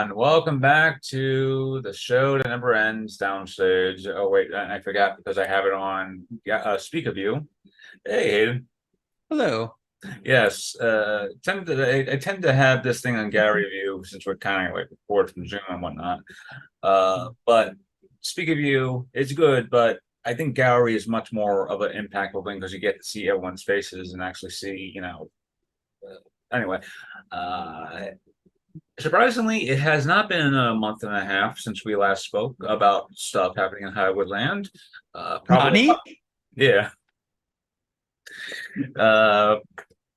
everyone. Welcome back to the show that never ends, Downstage. Oh, wait, I forgot because I have it on Speak of You. Hey, Hayden. Hello. Yes, I tend to have this thing on Gary View since we're kind of like recorded from Zoom and whatnot. But Speak of You, it's good, but I think gallery is much more of an impactful thing because you get to see everyone's faces and actually see, anyway. Uh, Surprisingly, it has not been a month and a half since we last spoke about stuff happening in Hollywood land. Probably, Nani? yeah. Uh,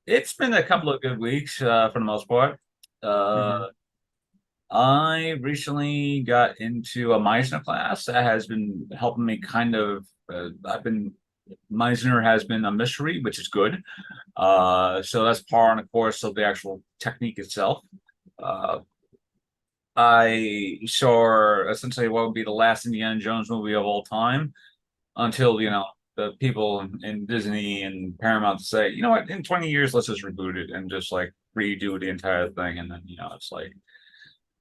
it's been a couple of good weeks for the most part. Uh, Hmm. I recently got into a Meisner class that has been helping me kind of. Meisner has been a mystery, which is good. So that's par on the course of the actual technique itself. Uh, I saw essentially what would be the last Indiana Jones movie of all time until, the people in Disney and Paramount say, you know what, in 20 years, let's just reboot it and just like redo the entire thing. And then, it's like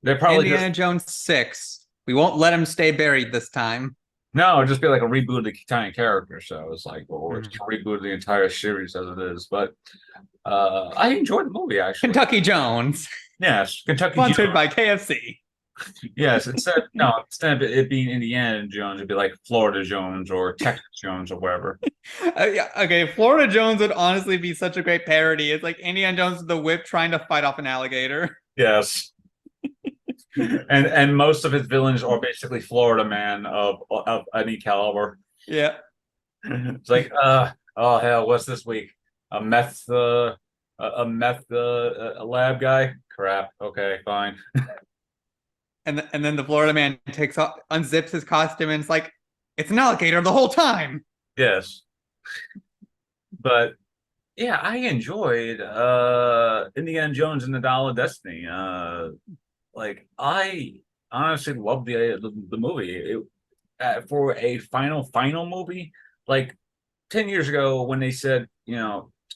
they're probably just, Indiana Jones 6. We won't let him stay buried this time. no, it'd just be like a reboot of the tiny character. So it's like, well, we're just Mhm. gonna reboot the entire series as it is. But I enjoyed the movie actually. Kentucky Jones, Yes, Kentucky Joe. sponsored by KFC. Yes, instead of it being Indiana Jones, it'd be like Florida Jones or Texas Jones or whatever. Yeah, okay, Florida Jones would honestly be such a great parody. It's like Indiana Jones with the whip trying to fight off an alligator. Yes, and most of his villains are basically Florida man of any caliber. Yeah. It's like, oh hell, what's this week? A meth lab guy? Crap. Okay, fine. And then the Florida man takes off, unzips his costume, and it's like, it's an alligator the whole time. Yes, but yeah, I enjoyed Indiana Jones and the Dial of Destiny. Like I honestly loved the movie. For a final movie, like 10 years ago when they said,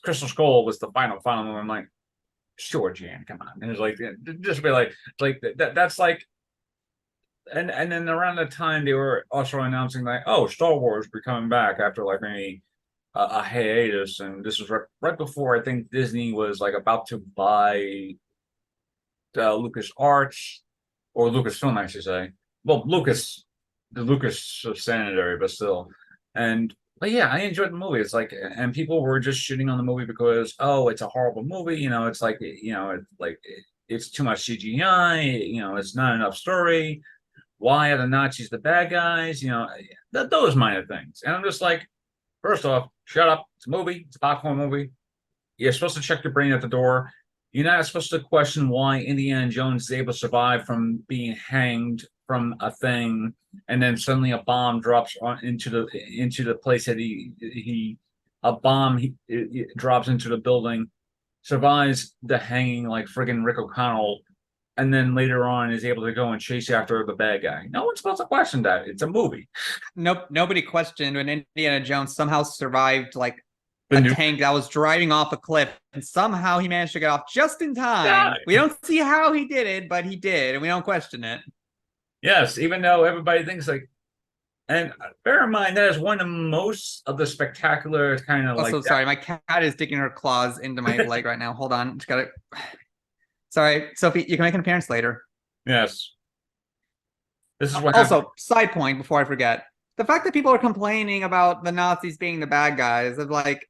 Crystal Skull was the final movie, I'm like, sure, Jan, come on. And it's like just be like that's like and then around the time they were also announcing like, oh, Star Wars be coming back after like a hiatus, and this was right before I think Disney was like about to buy Lucas Arts or Lucasfilm, I should say. Well, the Lucas sanitary, but still. But yeah, I enjoyed the movie. It's like, and people were just shitting on the movie because, oh, it's a horrible movie. It's like, it's too much CGI. It's not enough story. Why are the Nazis the bad guys? Those minor things. And I'm just like, first off, shut up. It's a movie. It's a popcorn movie. You're supposed to check your brain at the door. You're not supposed to question why Indiana Jones is able to survive from being hanged from a thing, and then suddenly a bomb drops into the place that he drops into the building, survives the hanging like friggin' Rick O'Connell, and then later on is able to go and chase after the bad guy. No one's supposed to question that. It's a movie. Nope, nobody questioned when Indiana Jones somehow survived like The a new tank that was driving off a cliff, and somehow he managed to get off just in time. guy. We don't see how he did it, but he did, and we don't question it. Yes, even though everybody thinks like, and bear in mind that is one of most of the spectacular kind of like Also, sorry, my cat is digging her claws into my that. leg right now. Hold on, just got it. Sorry, Sophie, you can make an appearance later. Yes, this is what happened. Also, side point before I forget, the fact that people are complaining about the Nazis being the bad guys of like,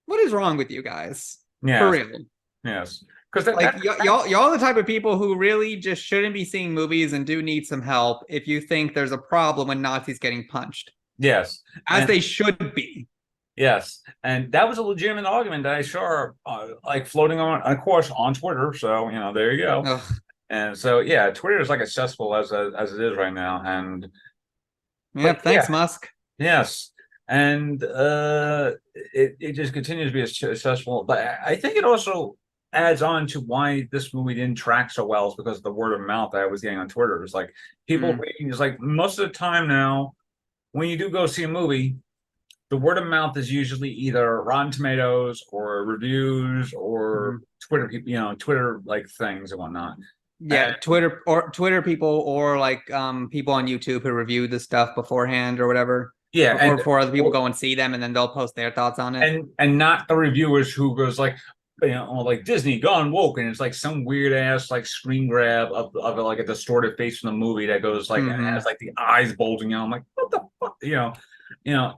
what is wrong with you guys? For Yes, real. yes, because Like y'all the type of people who really just shouldn't be seeing movies and do need some help if you think there's a problem when Nazis getting punched, yes, as and they should be. yes, and that was a legitimate argument that I saw like floating on, of course, on Twitter. So there you go. Ugh. And so yeah, Twitter is like as cesspool as it is right now. But Yep, yeah, thanks, Musk. yes, and it just continues to be a successful. But I think it also adds on to why this movie didn't track so well is because of the word of mouth that I was getting on Twitter. It's like people Mm. reading is like most of the time now when you do go see a movie, the word of mouth is usually either Rotten Tomatoes or reviews or Mhm. Twitter, Twitter like things and whatnot. Yeah, Twitter people or like people on YouTube who review the stuff beforehand or whatever, Yeah, or before other people go and see them and then they'll post their thoughts on it. and not the reviewers who goes like, like Disney gone woke, and it's like some weird ass like screen grab of like a distorted face from the movie that goes like and has like the eyes bulging out. I'm like, what the fuck,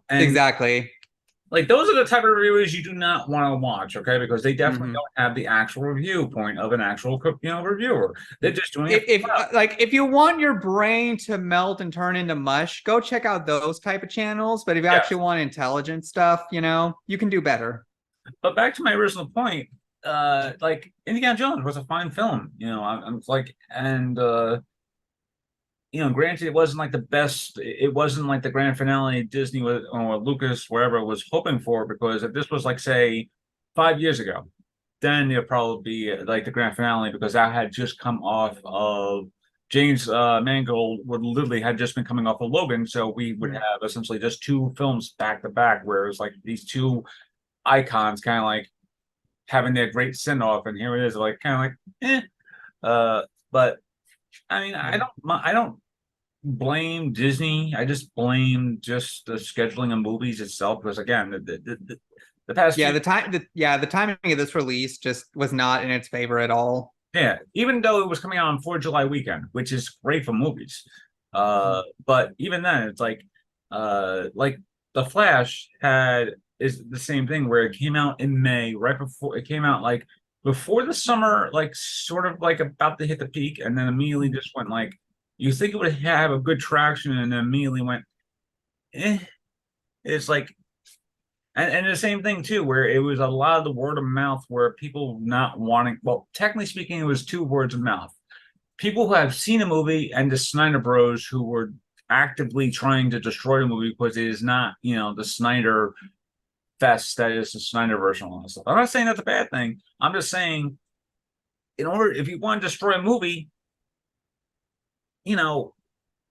and Exactly. like those are the type of reviewers you do not want to watch, okay? Because they definitely Mm-hmm. don't have the actual review point of an actual reviewer. They're just doing it. If you want your brain to melt and turn into mush, go check out those type of channels. But if you Yeah. actually want intelligent stuff, you can do better. But back to my original point, like Indiana Jones was a fine film, I'm like, and granted, it wasn't like the best. It wasn't like the grand finale Disney was or Lucas wherever was hoping for. Because if this was like say 5 years ago, then it'd probably be like the grand finale because that had just come off of James Mangold would literally had just been coming off of Logan, so we would have essentially just two films back to back, whereas like these two icons kind of like having their great send off, and here it is like kind of like but I mean I don't blame Disney. I just blame just the scheduling of movies itself because again the past Yeah, the timing of this release just was not in its favor at all. yeah, even though it was coming out on 4th of July weekend, which is great for movies. But even then it's like The Flash had is the same thing where it came out in May, right before it came out like before the summer, like sort of like about to hit the peak, and then immediately just went like you think it would have a good traction and then immediately went eh. It's like and the same thing too, where it was a lot of the word of mouth where people not wanting well, technically speaking, it was two words of mouth. People who have seen the movie and the Snyder Bros who were actively trying to destroy the movie because it is not, the Snyder fest that is the Snyder version of stuff. I'm not saying that's a bad thing. I'm just saying, if you want to destroy a movie, you know,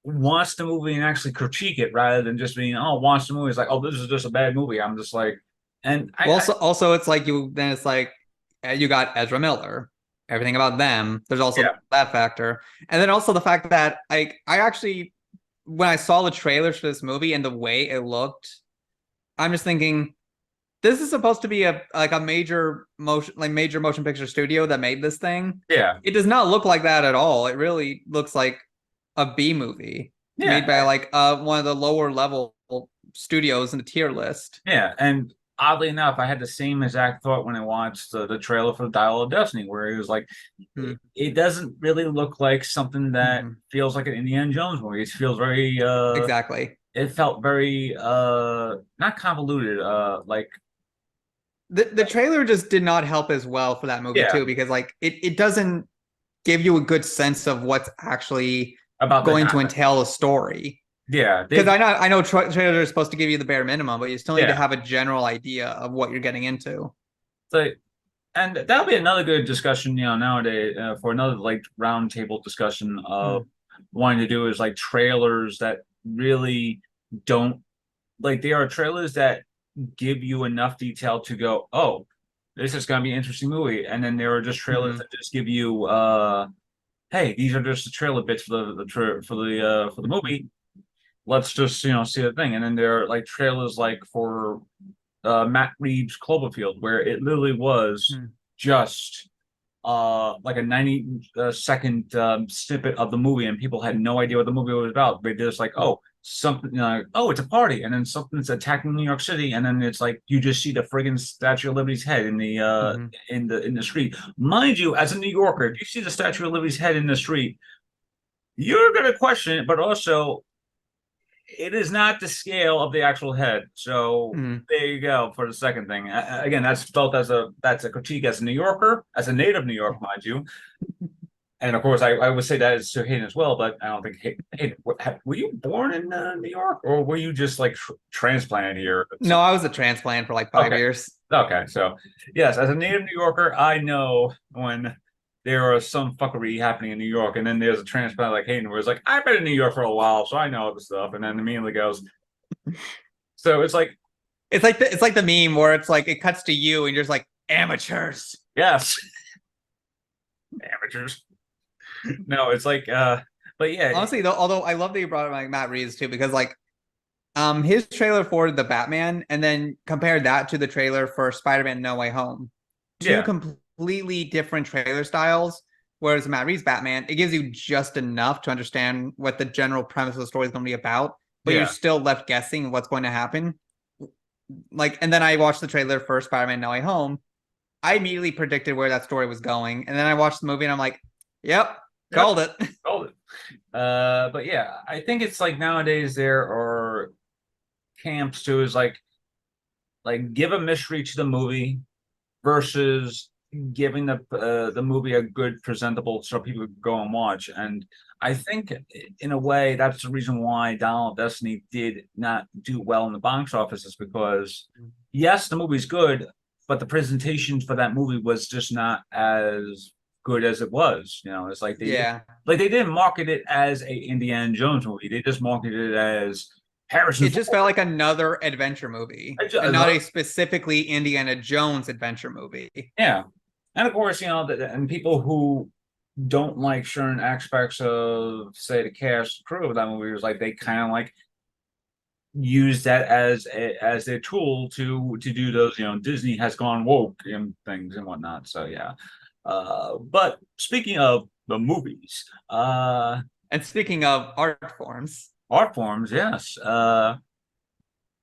watch the movie and actually critique it rather than just being, oh, watch the movie. It's like, oh, this is just a bad movie. I'm just like, and Also, it's like it's like you got Ezra Miller, everything about them. There's also yeah, that factor, and then also the fact that I actually when I saw the trailers for this movie and the way it looked, I'm just thinking this is supposed to be a major motion picture studio that made this thing. yeah, It does not look like that at all. It really looks like a B movie made by yeah, like one of the lower level studios in the tier list. yeah. And oddly enough, I had the same exact thought when I watched the trailer for Dial of Destiny, where it was like, it doesn't really look like something that feels like an Indiana Jones movie. It feels very, Exactly. it felt very, not convoluted, like, The trailer just did not help as well for that movie yeah, too, because like it doesn't give you a good sense of what's actually about the going to happen. entail a story. Yeah, Because I know trailers are supposed to give you the bare minimum, but you still need to yeah. have a general idea of what you're getting into. So, and that'll be another good discussion, nowadays for another like roundtable discussion of wanting to do is like trailers that really don't like they are trailers that give you enough detail to go, oh, this is gonna be an interesting movie, and then there are just trailers that just give you, hey, these are just the trailer bits for the movie. Let's just see the thing, and then there are like trailers like for Matt Reeves' Cloverfield, where it literally was just like a 90 second snippet of the movie, and people had no idea what the movie was about. They're just like, oh, something, oh, it's a party, and then something's attacking New York City, and then it's like you just see the friggin' Statue of Liberty's head in the in the street. Mind you, as a New Yorker, if you see the Statue of Liberty's head in the street, you're gonna question it, but also it is not the scale of the actual head. So there you go for the second thing. Again, that's felt as that's a critique as a New Yorker, as a native New York, mind you. And of course, I would say that is to Hayden as well, but I don't think Hayden, were you born in New York or were you just like transplanted here? No, I was a transplant for like 5 years. Okay. So yes, as a native New Yorker, I know when there are some fuckery happening in New York, and then there's a transplant like Hayden, where it's like, I've been in New York for a while, so I know the stuff, and then immediately goes. So it's like it's like the meme where it's like it cuts to you and you're just like amateurs. yes, amateurs. No, it's like but yeah, Honestly, though, although I love that you brought up like Matt Reeves too, because like his trailer for the Batman, and then compared that to the trailer for Spider-Man No Way Home. Two yeah, completely different trailer styles. Whereas Matt Reeves Batman, it gives you just enough to understand what the general premise of the story is going to be about, but you're yeah. still left guessing what's going to happen. Like, and then I watched the trailer for Spider-Man No Way Home. I immediately predicted where that story was going, and then I watched the movie and I'm like, "Yep, Yep. called it." Called it. But yeah, I think it's like nowadays there are camps too is like give a mystery to the movie versus giving the movie a good presentable so people can go and watch. And I think in a way that's the reason why Donald Destiny did not do well in the box office is because yes, the movie's good, but the presentation for that movie was just not as good as it was. You know, it's Yeah, like they didn't market it as a Indiana Jones movie. They just marketed it as Harrison it just felt Ford. like another adventure movie, and not a specifically Indiana Jones adventure movie. Yeah, and of course, and people who don't like certain aspects of, say, the cast crew of that movie was like they kind of like use that as their tool to do those, Disney has gone woke and things and whatnot. So yeah, but speaking of the movies, And speaking of art forms, art forms, yes.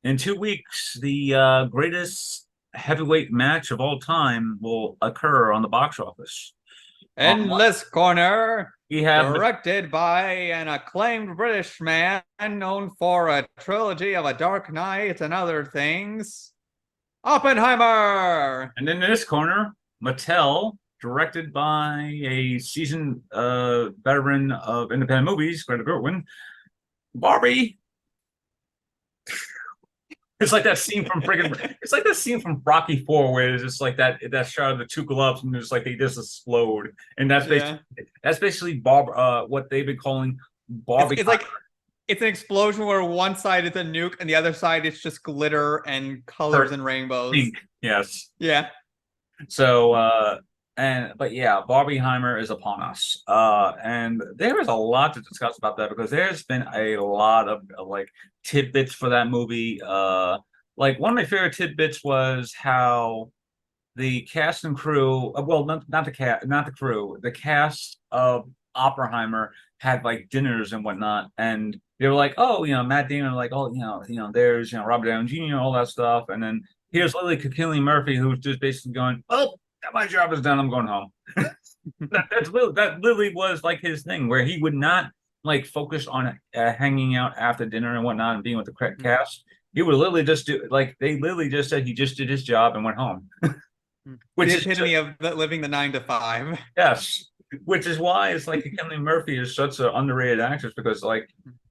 In 2 weeks, the greatest heavyweight match of all time will occur on the box office. On Endless Corner, we have directed by an acclaimed British man known for a trilogy of A Dark Knight and other things, Oppenheimer. And in this corner, Mattel, directed by a seasoned veteran of independent movies, Greta Gerwig, Barbie. It's like that scene from friggin' it's like that scene from Rocky Four where it's just like that shot of the two gloves and it's like they just explode. And Yeah, that's basically what they've been calling Barbie. it's like it's an explosion where one side is a nuke and the other side is just glitter and colors and rainbows. Pink. Yes. Yeah. So but yeah, Barbieheimer is upon us. And there is a lot to discuss about that because there's been a lot of like tidbits for that movie. Like one of my favorite tidbits was how the cast and crew, well, not the cast, not the crew, the cast of Oppenheimer had like dinners and whatnot, and they were like, oh, Matt Damon, like, oh, there's Robert Downey Jr., all that stuff, and then here's Lily Killian Murphy, who's just basically going, oh, my job is done, I'm going home. That literally was like his thing, where he would not like focus on hanging out after dinner and whatnot and being with the cast. He would literally just do like they literally just said he just did his job and went home. The Which is epitome of living the 9 to 5. yes, which is why it's like Killian Murphy is such an underrated actress because like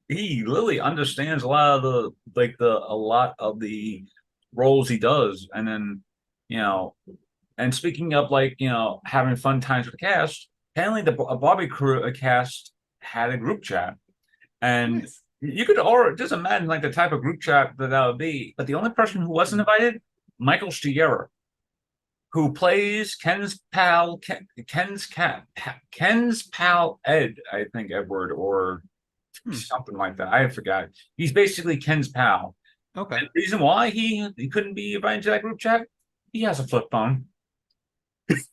he literally understands a lot of a lot of the roles he does, and then you know, and speaking of like having fun times with the cast, apparently the Barbie crew cast had a group chat, and Nice. you could already just imagine like the type of group chat that would be. But the only person who wasn't invited, Michael Stierra, who plays Ken's pal Ed, I think Edward or something like that. I forgot. He's basically Ken's pal. Okay. And the reason why he couldn't be invited to that group chat, he has a flip phone. Wait,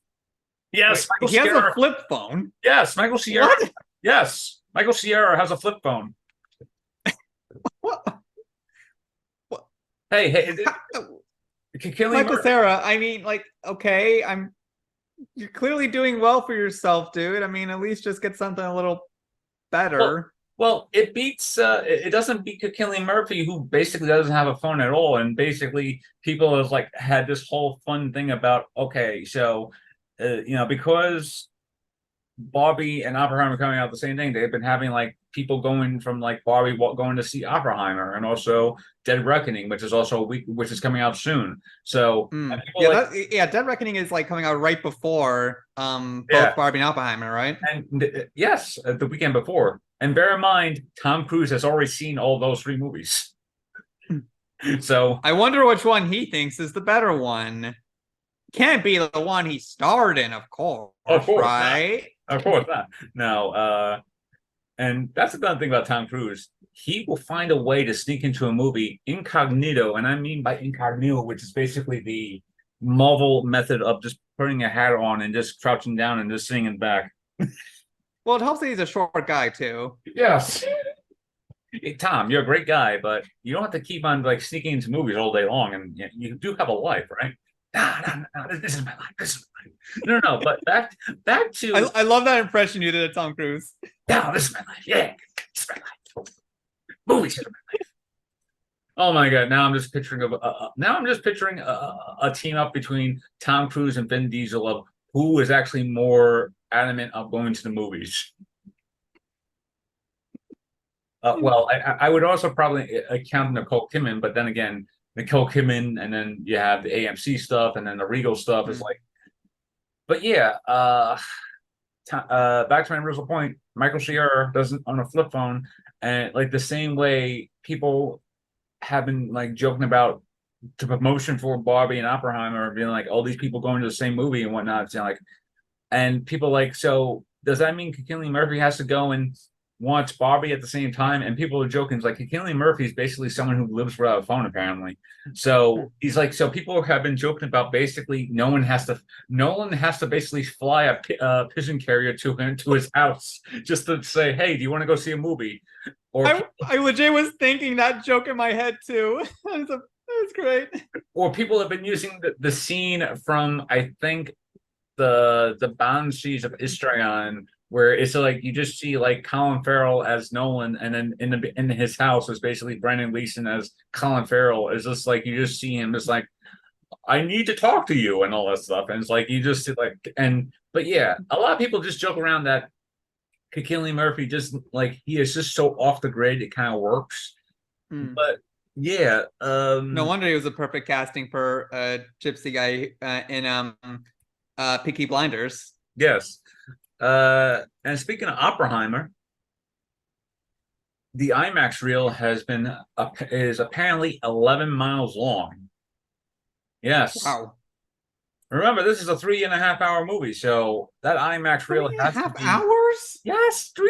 Yes, Michael he has a Sierra. flip phone. Yes, Michael Sierra. What? Yes, Michael Sierra has a flip phone. What? What? Hey, Killing Michael Sarah, I mean, like, okay, you're clearly doing well for yourself, dude. I mean, at least just get something a little well, better. well, it beats. It doesn't beat Killian Murphy, who basically doesn't have a phone at all, and basically people have like had this whole fun thing about okay, so because Barbie and Oppenheimer coming out the same thing, they've been having like people going from like Barbie going to see Oppenheimer, and also Dead Reckoning, which is also a week, which is coming out soon. So and people Yeah, like Dead Reckoning is like coming out right before yeah, both Barbie and Oppenheimer, right? and yes, the weekend before. And bear in mind, Tom Cruise has already seen all those three movies. So I wonder which one he thinks is the better one. Can't be the one he starred in, of course, of course not. right? Of course not. No, and that's another thing about Tom Cruise. He will find a way to sneak into a movie incognito, and I mean by incognito, which is basically the Marvel method of just putting a hat on and just crouching down and just singing back. Well, it helps that he's a short guy too. Yes. Hey, Tom, you're a great guy, but you don't have to keep on like sneaking into movies all day long, and you do have a life, right? No, this is my life. This is my life. No. But back to I love that impression you did of Tom Cruise. no, this is my life. Yeah, this is my life. Movies are my life. Oh my God! Now I'm just picturing a team up between Tom Cruise and Vin Diesel of who is actually more adamant of going to the movies. Well, I would also probably count Nicole Kidman, but then again, Nicole Kidman, and then you have the AMC stuff, and then the Regal stuff is like. But yeah, back to my original point, Michael Cera doesn't own a flip phone, and like the same way people have been like joking about the promotion for Barbie and Oppenheimer, being like, all these people going to the same movie and whatnot. It's like, and people like, so does that mean Cillian Murphy has to go and watch Barbie at the same time? And people are joking, it's like Cillian Murphy is basically someone who lives without a phone, apparently. So he's like, so people have been joking about basically Nolan has to basically fly a pigeon carrier to his house just to say, hey, do you want to go see a movie? Or I legit was thinking that joke in my head too. That's great. Or people have been using the scene from I think the Banshees of Istrian, where it's like you just see like Colin Farrell as Nolan, and then in his house is basically Brendan Gleeson as Colin Farrell. It's just like you just see him as like, I need to talk to you and all that stuff, and it's like you just see like but yeah, a lot of people just joke around that Cillian Murphy just like he is just so off the grid, it kind of works. But yeah, no wonder he was a perfect casting for gypsy guy in Peaky Blinders. yes. And speaking of Oppenheimer, the IMAX reel is apparently 11 miles long. Yes. Wow. Remember, this is a 3.5 hour movie, so that IMAX reel has to be hours. Yes, 3.5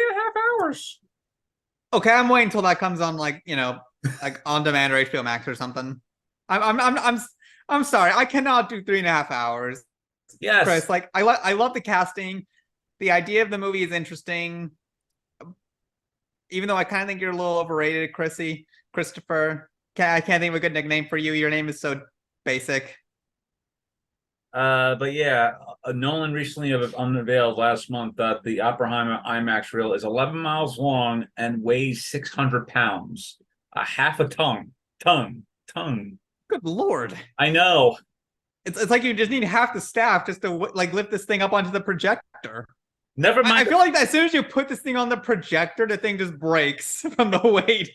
hours. Okay, I'm waiting until that comes on, like like on demand or HBO Max or something. I'm sorry, I cannot do 3.5 hours. Yes, Chris, like I love the casting. The idea of the movie is interesting, even though I kind of think you're a little overrated, Christopher. I can't think of a good nickname for you. Your name is so basic. but yeah, Nolan recently unveiled last month that the Oppenheimer IMAX reel is 11 miles long and weighs 600 pounds, a half a ton. Good Lord. I know. It's like you just need half the staff just to like lift this thing up onto the projector. Never mind. I feel like as soon as you put this thing on the projector, the thing just breaks from the weight.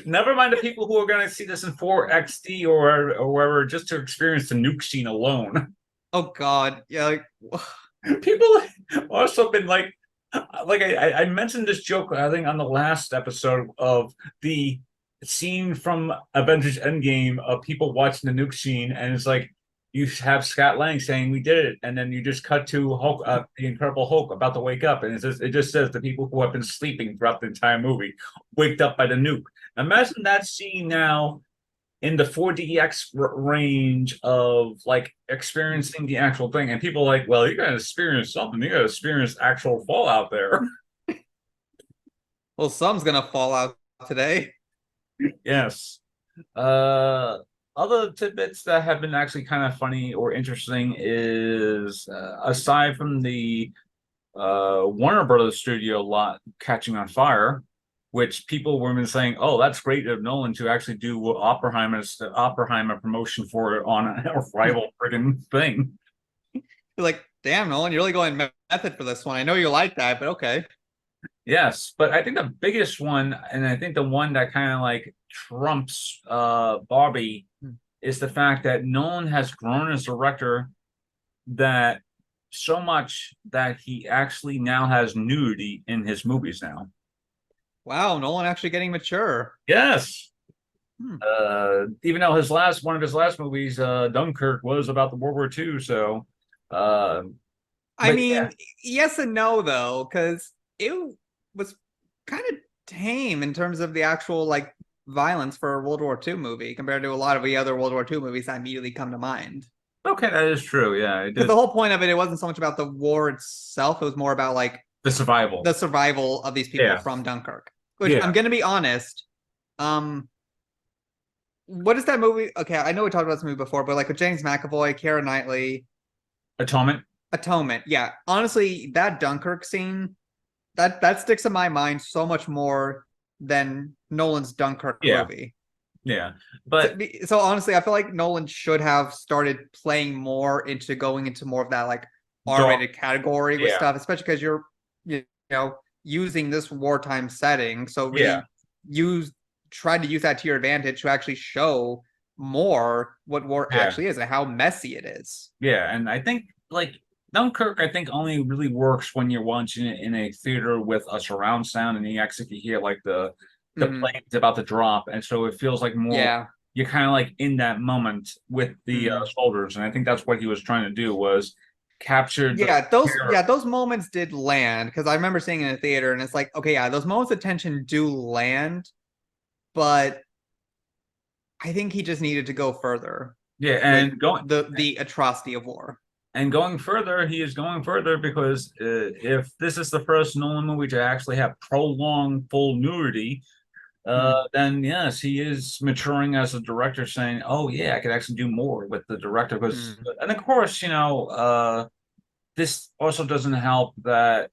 Never mind the people who are going to see this in 4XD or wherever just to experience the nuke scene alone. Oh God, yeah. Like, people also been like I mentioned this joke I think on the last episode of the scene from Avengers Endgame of people watching the nuke scene, and it's like you have Scott Lang saying we did it, and then you just cut to Hulk, the Incredible Hulk, about to wake up, and it just says the people who have been sleeping throughout the entire movie waked up by the nuke. Imagine that scene now in the 4DX range of like experiencing the actual thing, and people are like, well, you gotta experience something. You gotta experience actual fallout there. well, some's gonna fall out today. Yes. Other tidbits that have been actually kind of funny or interesting is aside from the Warner Brothers studio lot catching on fire, which people were saying, "Oh, that's great of Nolan to actually do Oppenheimer promotion for it on a rival friggin' thing." You're like, damn, Nolan, you're really going method for this one. I know you like that, but okay. Yes, but I think the biggest one, and I think the one that kind of like trumps Barbie, is the fact that Nolan has grown as a director that so much that he actually now has nudity in his movies now. Wow, Nolan actually getting mature. Yes. Even though one of his last movies, Dunkirk, was about the World War II, so I But mean, yeah, yes and no though, because it was kind of tame in terms of the actual like violence for a World War II movie compared to a lot of the other World War II movies that immediately come to mind. okay, that is true. Yeah, it Because did the whole point of it wasn't so much about the war itself; it was more about like the survival. the survival of these people Yeah, from Dunkirk. Which yeah. I'm gonna be honest, um, what is that movie? Okay, I know we talked about this movie before, but like with James McAvoy, Keira Knightley, Atonement. Atonement. Yeah, honestly, that Dunkirk scene that sticks in my mind so much more than Nolan's Dunkirk Yeah, movie. yeah. So, But so honestly, I feel like Nolan should have started playing more into going into more of that like dark. R-rated category with Yeah, stuff, especially because you're you know using this wartime setting. So yeah, really use try to use that to your advantage to actually show more what war yeah, actually is and how messy it is. yeah. And I think like Dunkirk, I think only really works when you're watching it in a theater with a surround sound, and you actually can hear like the Hmm. plane's about to drop, and so it feels like more Yeah. you're kind of like in that moment with the Hmm. soldiers, and I think that's what he was trying to do was capture the Those moments did land because I remember seeing it in a theater and it's like, okay, yeah, those moments of tension do land, but I think he just needed to go further yeah, with and going the atrocity of war. and going further, he is going further because if this is the first Nolan movie to actually have prolonged full nudity, Hmm. then yes, he is maturing as a director, saying, "Oh yeah, I could actually do more with the director." Because, Hmm. and of course, this also doesn't help that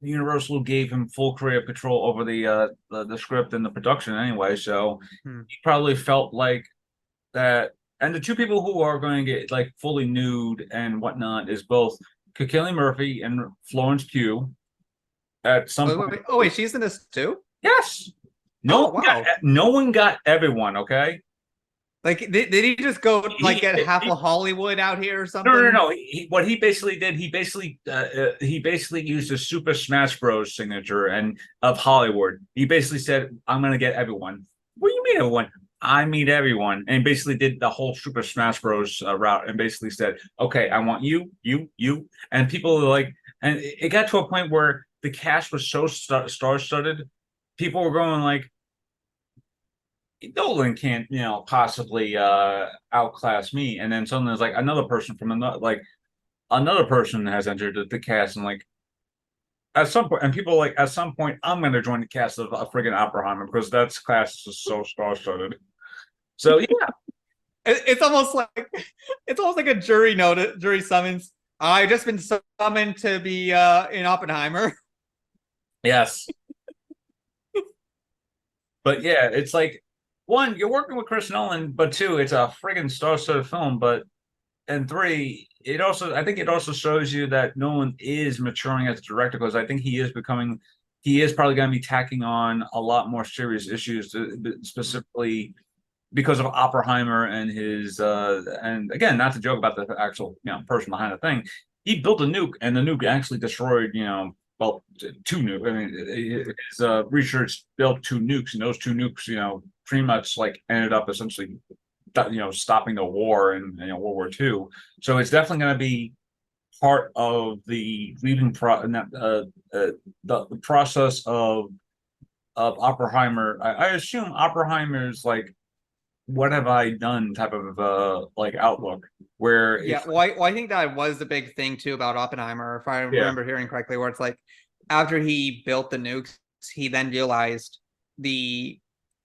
Universal gave him full creative control over the script and the production anyway. So Hmm. he probably felt like that. And the two people who are going to get like fully nude and whatnot is both Killian Murphy and Florence Pugh at some point. Oh wait, she's in this too? Yes, Oh wow. no one got everyone. Okay, Like did he just go like get half he of Hollywood out here or no, no, something? no. What he basically did, he basically used a Super Smash Bros. Signature and of Hollywood. He basically said, "I'm gonna get everyone." What do you mean everyone? I mean everyone, and basically did the whole Super Smash Bros. Route, and basically said, "Okay, I want you, you," and people were like, and it got to a point where the cast was so star-studded, people were going like, Nolan can't, possibly outclass me. And then suddenly there's like another person from another person has entered the cast, and like at some point, and people are like at some point, I'm gonna join the cast of a friggin' Oppenheimer because that's class is so star-studded. So yeah, It's almost like a jury summons. I just been summoned to be in Oppenheimer. yes. But yeah, it's like one, you're working with Chris Nolan, but two, it's a friggin' star-studded film. But and three, I think it also shows you that Nolan is maturing as a director because I think he is probably going to be tacking on a lot more serious issues, specifically because of Oppenheimer and his and again, not to joke about the actual person behind the thing. He built a nuke, and the nuke actually destroyed well two nukes. I mean, his research built two nukes, and those two nukes pretty much like ended up essentially stopping the war in World War II. So it's definitely going to be part of the leading the process of Oppenheimer. I assume Oppenheimer's like what have I done type of like outlook where Yeah, it's well, I think that was the big thing too about Oppenheimer, if I yeah, remember hearing correctly, where it's like after he built the nukes, he then realized the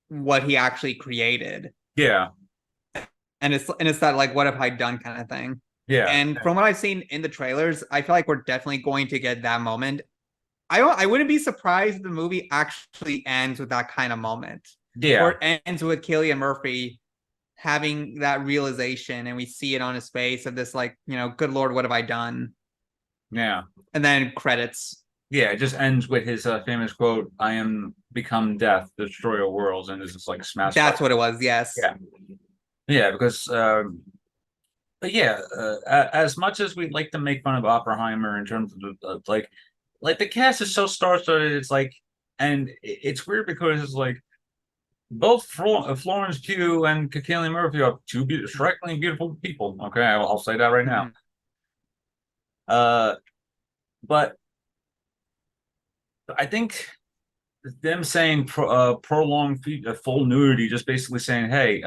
what he actually created, yeah, and it's that like what have I done kind of thing. yeah, And from what I've seen in the trailers, I feel like we're definitely going to get that moment. I wouldn't be surprised if the movie actually ends with that kind of moment, yeah, or it ends with Cillian Murphy having that realization and we see it on his face of this like good lord what have I done, yeah, and then credits. yeah. It just ends with his famous quote, "I am become death, the destroyer of worlds," and this is like smash cut. That's what it was, yes. Yeah, yeah, because but yeah, as much as we'd like to make fun of Oppenheimer in terms of like the cast is so star-studded, it's like, and it's weird because it's like both Florence Pugh and Cillian Murphy are two strikingly beautiful people. Okay, I'll say that right now. Mm-hmm. Uh, but I think them saying prolonged full nudity, just basically saying, hey,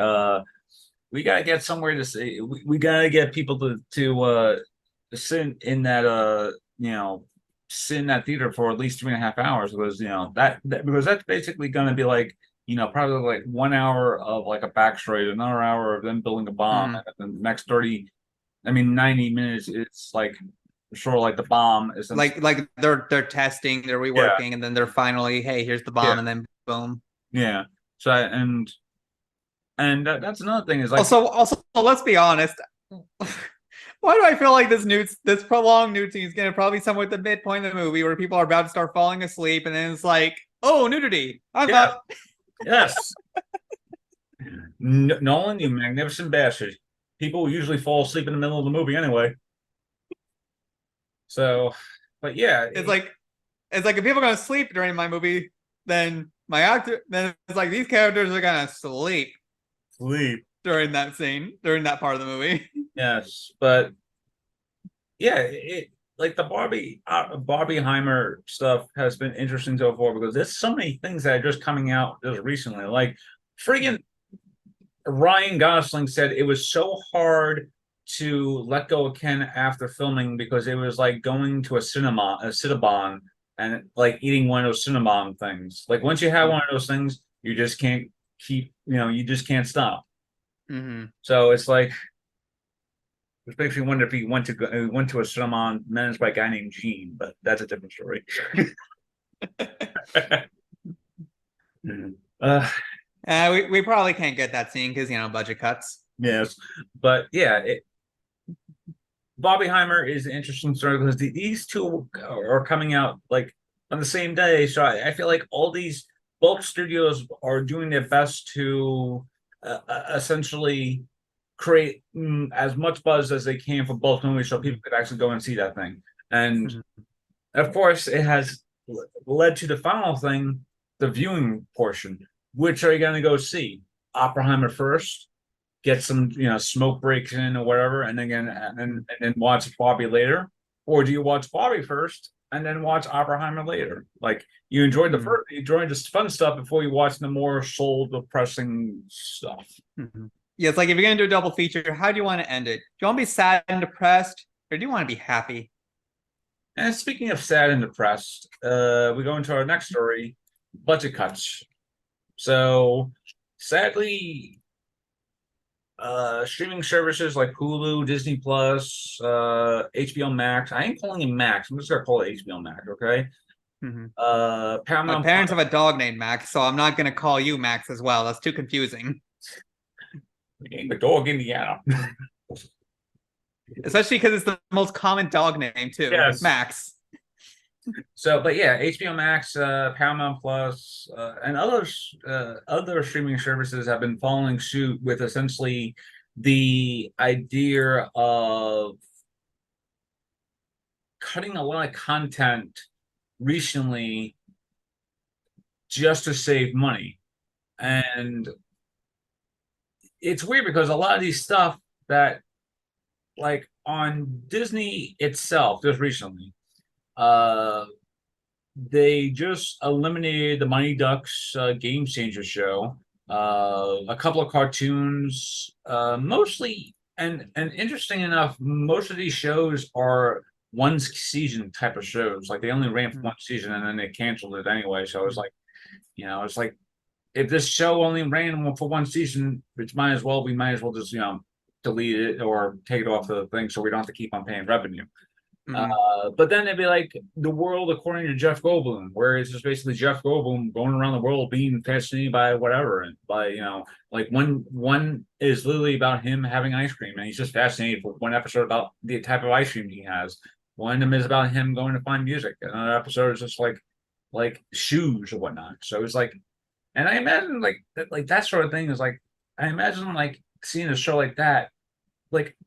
we gotta get somewhere to say, we gotta get people to sit in that sit in that theater for at least 3.5 hours, because because that's basically gonna be like, probably like 1 hour of like a backstory, another hour of them building a bomb, Mhm. and then the next 90 minutes, it's like sort of like the bomb essentially. Like they're testing, they're Yeah, reworking, and then they're finally, hey, here's the yeah, bomb, and then boom. yeah. So that's another thing is like, Also, let's be honest. Why do I feel like this prolonged nude scene is gonna probably somewhere at the midpoint of the movie where people are about to start falling asleep, and then it's like, oh, nudity. I'm yeah, up. yes, Nolan, you magnificent bastard. People usually fall asleep in the middle of the movie anyway. So, but yeah, It's like if people are gonna sleep during my movie, then it's like these characters are gonna sleep sleep. during that scene, during that part of the movie. Yes, but yeah, like the Barbieheimer stuff has been interesting so far, because there's so many things that are just coming out just recently. Like friggin' Ryan Gosling said it was so hard to let go of Ken after filming, because it was like going to a Cinnabon, and like eating one of those Cinnabon things. Like once you have one of those things, you just can't you just can't stop. Mm-hmm. So it's like, it makes me wonder if he went to a Cinnabon managed by a guy named Gene, but that's a different story. uh, We probably can't get that scene because budget cuts. yes, but yeah, Barbieheimer is an interesting story, because these two are coming out like on the same day. So I feel like all these both studios are doing their best to essentially create as much buzz as they can for both movies, so people could actually go and see that thing. And Mm-hmm. of course, it has led to the final thing, the viewing portion. Which are you going to go see? Oppenheimer first, get some smoke breaks in or whatever, and then watch Barbie later, or do you watch Barbie first and then watch Oppenheimer later? Like, you enjoyed the fun stuff before you watch the more soul depressing stuff. Mm-hmm. Yeah, it's like if you're gonna do a double feature, how do you want to end it? Do you want to be sad and depressed, or do you want to be happy? And speaking of sad and depressed, we go into our next story: budget cuts. So sadly, streaming services like Hulu, Disney Plus, HBO Max. I ain't calling it Max. I'm just gonna call it HBO Max, okay? Mm-hmm. My Paramount parents Plus. have a dog named Max, so I'm not gonna call you Max as well. That's too confusing. The dog Indiana. Especially because it's the most common dog name too, Yes. Max. So, but yeah, HBO Max, Paramount Plus, and other streaming services have been following suit with essentially the idea of cutting a lot of content recently just to save money. And it's weird because a lot of these stuff that, like on Disney itself just recently, uh they just eliminated the Mighty Ducks Game Changer show, a couple of cartoons, mostly, and interesting enough, most of these shows are one season type of shows. Like they only ran for one season and then they canceled it anyway. So it's like, it's like, if this show only ran for one season, we might as well just delete it or take it off the thing, so we don't have to keep on paying revenue. Mm-hmm. But then it'd be like the world according to Jeff Goldblum, where it's just basically Jeff Goldblum going around the world being fascinated by whatever, and by like one is literally about him having ice cream, and he's just fascinated for one episode about the type of ice cream he has. One of them is about him going to find music. Another episode is just like shoes or whatnot. So it's like, and I imagine like that sort of thing is like, I imagine like seeing a show like that, like,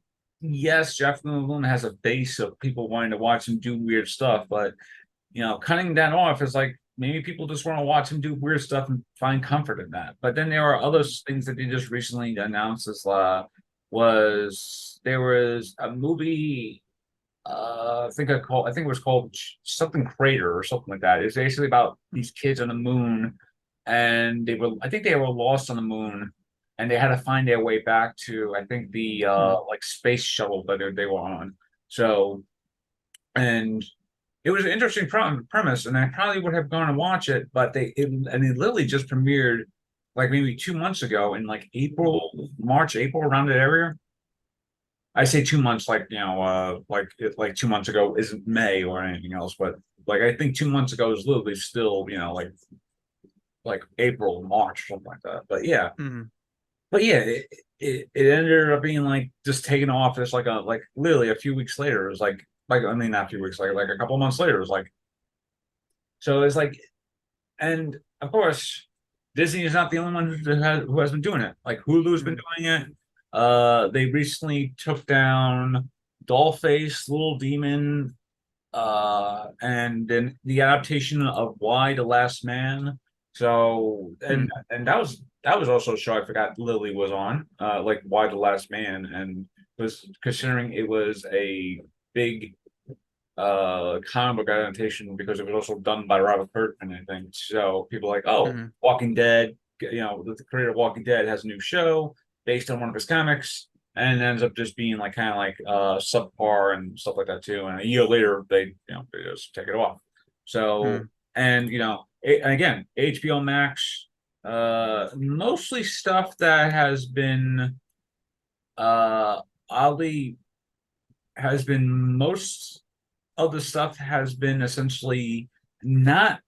yes, Jeff Goldblum has a base of people wanting to watch him do weird stuff, but cutting that off is like, maybe people just want to watch him do weird stuff and find comfort in that. But then there are other things that they just recently announced, as there was a movie I think it was called something Crater or something like that. It's basically about these kids on the moon, and I think they were lost on the moon, and they had to find their way back to, I think, the Hmm. like space shuttle that they were on. So, and it was an interesting premise, and I probably would have gone and watch it, but and it literally just premiered like maybe 2 months ago in like March, April, around that area. I say 2 months, like, like 2 months ago isn't May or anything else, but like I think 2 months ago is literally still, like April, March, something like that. Hmm. But yeah, it ended up being like just taken off. It's like literally a few weeks later. It was like I mean not a few weeks later, like a couple months later. It was like so it's like, and of course Disney is not the only one who has been doing it. Like Hulu's been Hmm. doing it. They recently took down Dollface, Little Demon, and then the adaptation of Why the Last Man. So and that was also a show I forgot Lily was on, like Why the Last Man, and was considering it was a big comic book adaptation because it was also done by Robert Kirkman, I think. So people are like, oh, Hmm. Walking Dead, the creator of Walking Dead has a new show based on one of his comics, and it ends up just being like kind of like subpar and stuff like that too. And a year later, they just take it off. So Hmm. and and again, HBO Max, mostly stuff that has been uh oddly has been most of the stuff has been essentially not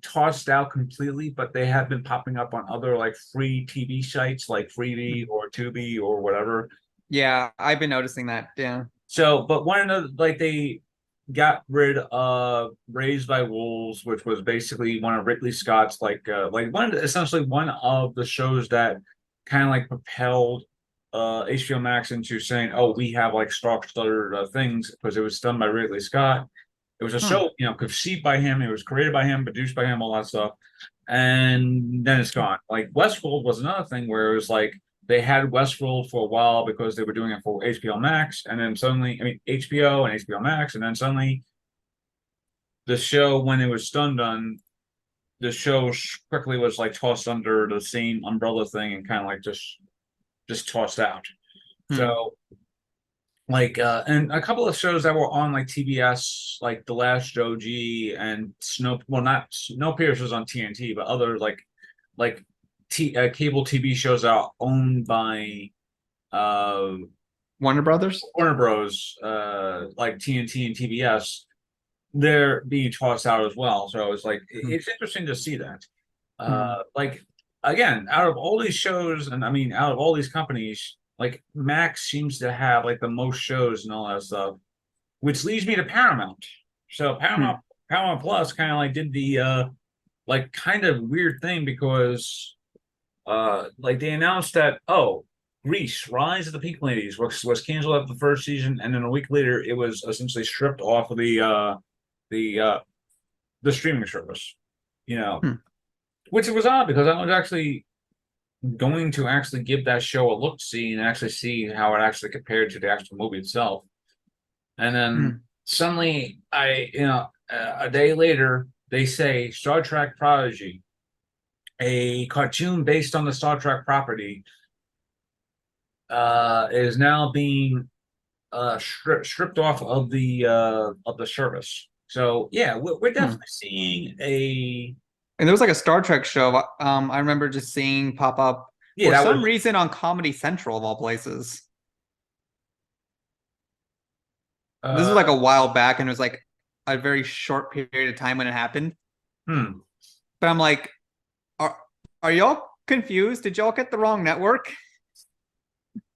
tossed out completely, but they have been popping up on other like free TV sites like Freevee or Tubi or whatever. Yeah, I've been noticing that. Yeah. So, but one of the like they got rid of Raised by Wolves, which was basically one of Ridley Scott's essentially one of the shows that kind of like propelled HBO Max into saying, "Oh, we have like star-studded things," because it was done by Ridley Scott. It was a Hmm. show, conceived by him. It was created by him, produced by him, all that stuff. And then it's gone. Like Westworld was another thing where it was like they had Westworld for a while because they were doing it for HBO Max, and then suddenly, I mean HBO and HBO Max, and then suddenly the show, when it was done, the show quickly was like tossed under the same umbrella thing and kind of like just tossed out. Hmm. So and a couple of shows that were on like TBS, like The Last Joji and not Snowpiercer was on TNT, but other like cable TV shows are owned by uh Warner Brothers. Warner Bros. Like TNT and TBS, they're being tossed out as well. So it's like Hmm. it's interesting to see that. Hmm. Like again, out of all these shows, and I mean out of all these companies, like Max seems to have like the most shows and all that stuff, which leads me to Paramount. So Hmm. Paramount Plus kind of like did the like kind of weird thing because like they announced that, oh, Grease, Rise of the Pink Ladies was canceled after the first season, and then a week later it was essentially stripped off of the uh the streaming service. You know, Hmm. which it was odd because I was actually going to actually give that show a look see and actually see how it actually compared to the actual movie itself. And then Hmm. suddenly a day later they say Star Trek Prodigy, a cartoon based on the Star Trek property, is now being stripped off of the service. So yeah, we're Hmm. definitely seeing a And there was like a Star Trek show. I remember just seeing pop up yeah for that some was reason on Comedy Central of all places. This was uh like a while back, and it was like a very short period of time when it happened. hmm. But I'm like, are are y'all confused? Did y'all get the wrong network?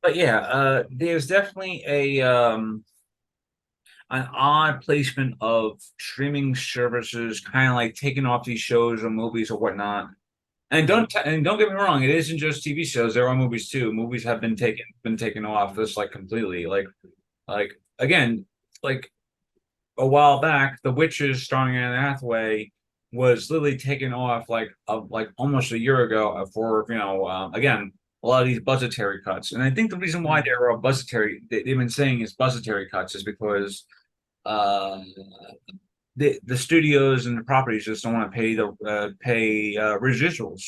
But yeah, there's definitely a an odd placement of streaming services, kind of like taking off these shows or movies or whatnot. Hmm. And don't get me wrong, it isn't just TV shows. There are movies too. Movies have been taken off this like completely. Like again, like a while back, The Witches starring Anne Hathaway was literally taken off like almost a year ago for again a lot of these budgetary cuts. And I think the reason why Hmm. there are budgetary they've been saying is budgetary cuts is because uh the studios and the properties just don't want to pay residuals.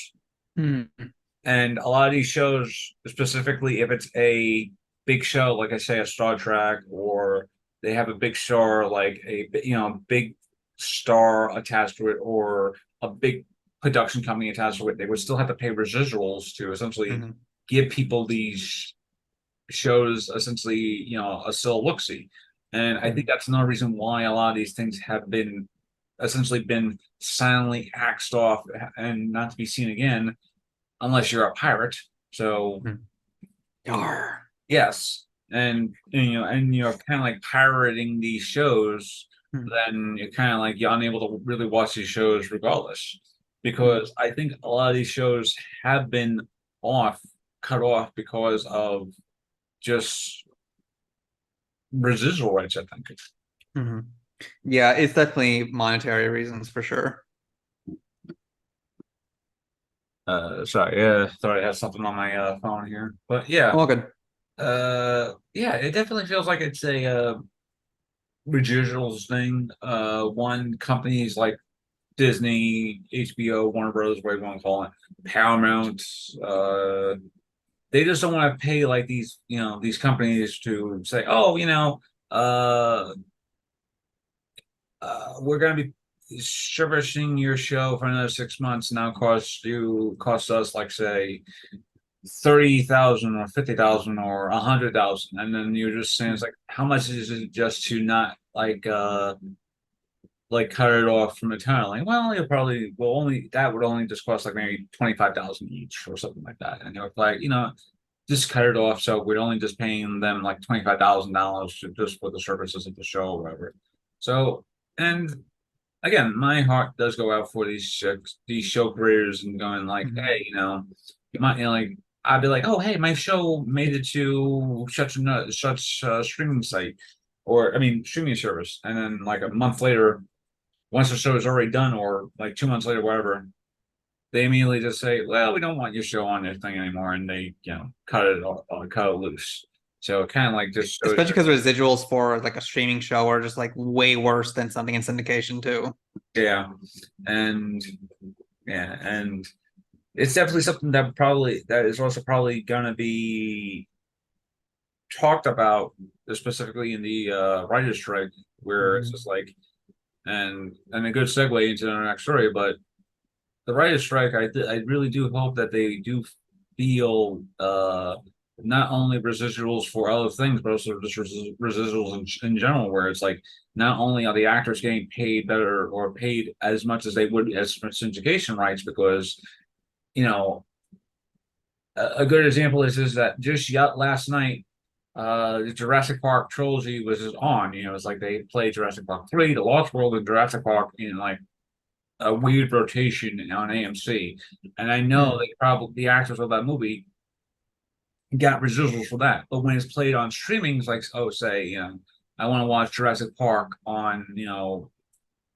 Mm-hmm. And a lot of these shows, specifically if it's a big show, like I say, a Star Trek, or they have a big star, like a big star attached to it, or a big production company attached to it, they would still have to pay residuals to essentially Mm-hmm. give people these shows essentially, a still look-see. And I think that's another reason why a lot of these things have been essentially been silently axed off and not to be seen again unless you're a pirate. So Mm-hmm. Yar. yes, and you're kind of like pirating these shows, then you're kind of like you're unable to really watch these shows regardless. Mm-hmm. Because I think a lot of these shows have been off, cut off because of just residual rights, I think. Mm-hmm. Yeah, it's definitely monetary reasons for sure. Sorry, yeah, thought I had something on my phone here, but yeah, All good. yeah, it definitely feels like it's a residuals thing. One companies like Disney, HBO, Warner Bros., whatever you want to call it, Paramount, they just don't want to pay like these companies to say, oh, uh, we're going to be servicing your show for another 6 months. Now cost us like say 30,000 or 50,000 or 100,000, and then you're just saying it's like how much is it just to not like cut it off from entirely. Well, you'll probably well only that would only just cost like maybe 25,000 each or something like that. And you're like, just cut it off. So we're only just paying them like $25,000 just for the services of the show or whatever. So, and again, my heart does go out for these show creators and going like, Mm-hmm. hey, you might like I'd be like, oh, hey, my show made it to such streaming site, or I mean streaming service, and then like a month later, once the show is already done, or like 2 months later, whatever, they immediately just say, "Well, we don't want your show on this thing anymore," and they, cut it loose. So it kind of like just shows Especially because residuals for like a streaming show are just like way worse than something in syndication too. yeah, and yeah, and it's definitely something that is also probably gonna be talked about specifically in the writer's strike, where it's Mm-hmm. just like, and a good segue into the next story, but the writer's strike, I really do hope that they do feel not only residuals for other things, but also just residuals in general, where it's like not only are the actors getting paid better or paid as much as they would as for syndication rights, because you know a good example is that just last night the Jurassic Park trilogy was on. It's like they played Jurassic Park 3, The Lost World, and Jurassic Park in like a weird rotation on AMC. And I know they probably the actors of that movie got residuals for that. But when it's played on streamings, like say, I want to watch Jurassic Park on,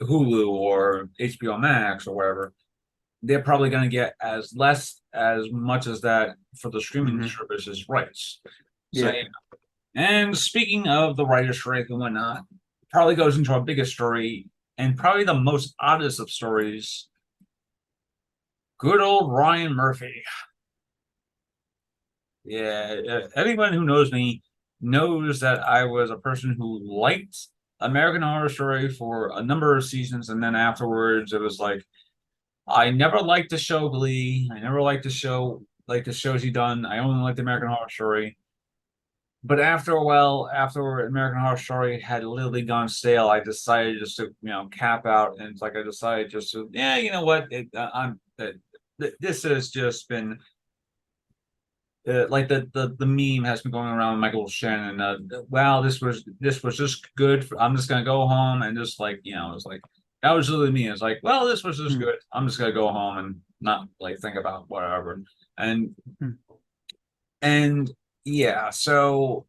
Hulu or HBO Max or whatever, they're probably going to get as much as that for the streaming Mm-hmm. services rights. So Yeah. yeah. And speaking of the writer's strike and whatnot, probably goes into our biggest story and probably the most oddest of stories. Good old Ryan Murphy. Yeah, anyone who knows me knows that I was a person who liked American Horror Story for a number of seasons, and then afterwards it was like I never liked the show Glee. I never liked the show like the shows he done. I only liked American Horror Story. But after a while, after American Horror Story had literally gone stale, I decided just to cap out, and it's like I decided just to you know what this has just been like the meme has been going around with Michael Shannon. Wow, this was just good. I'm just gonna go home and just like it's like that was literally me. It's like, well, this was just good. I'm just gonna go home and not like think about whatever. And and yeah, so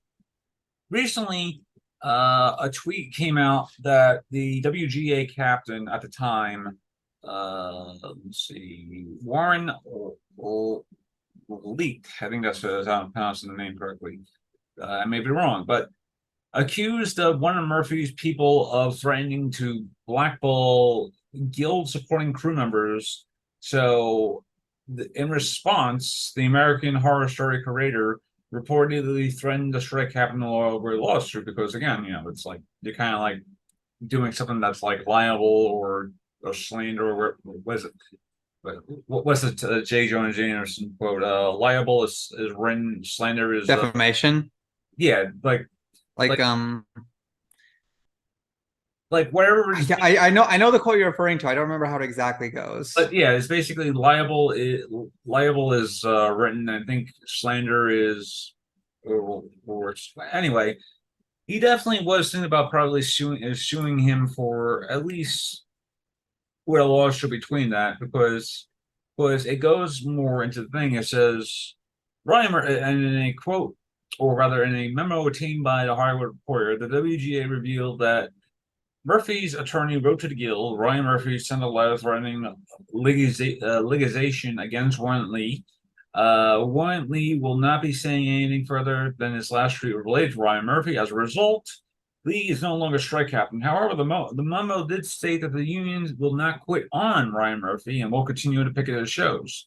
recently, a tweet came out that the WGA captain at the time, let's see, Warren Leak, I think that's how I'm pronouncing the name correctly. I may be wrong, but accused of one of Murphy's people of threatening to blackball guild supporting crew members. So, in response, the American Horror Story creator reportedly threatened to strike captain over a lawsuit because, again, it's like you're kind of like doing something that's like liable or slander or what is it? What was it? J. Jonah Jameson quote? Liable is written, slander is Defamation. yeah, Like like like whatever is I know the quote you're referring to. I don't remember how it exactly but goes. yeah, it's basically liable is written. I think slander is or anyway. He definitely was thinking about probably suing him for at least what a lawsuit between that because it goes more into the thing. It says Ryan and in a quote or rather in a memo obtained by the Hollywood Reporter, the WGA revealed that Murphy's attorney wrote to the Guild. Ryan Murphy sent a letter threatening litigation against Warren Lee. Warren Lee will not be saying anything further than his last tweet related to Ryan Murphy. As a result, Lee is no longer strike captain. However, the memo did state that the unions will not quit on Ryan Murphy and will continue to picket his shows.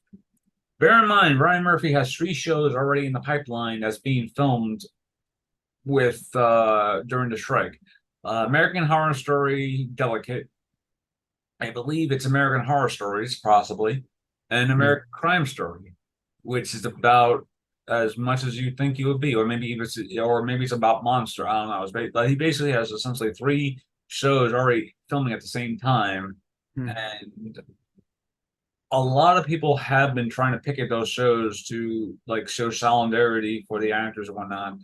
Bear in mind, Ryan Murphy has 3 shows already in the pipeline that's being filmed with during the strike. American Horror Story Delicate. I believe it's American Horror Stories, possibly, and Hmm. American Crime Story, which is about as much as you think it would be, or maybe it's about Monster. I don't know. But he basically has essentially 3 shows already filming at the same time, Hmm. and a lot of people have been trying to picket those shows to like show solidarity for the actors and whatnot.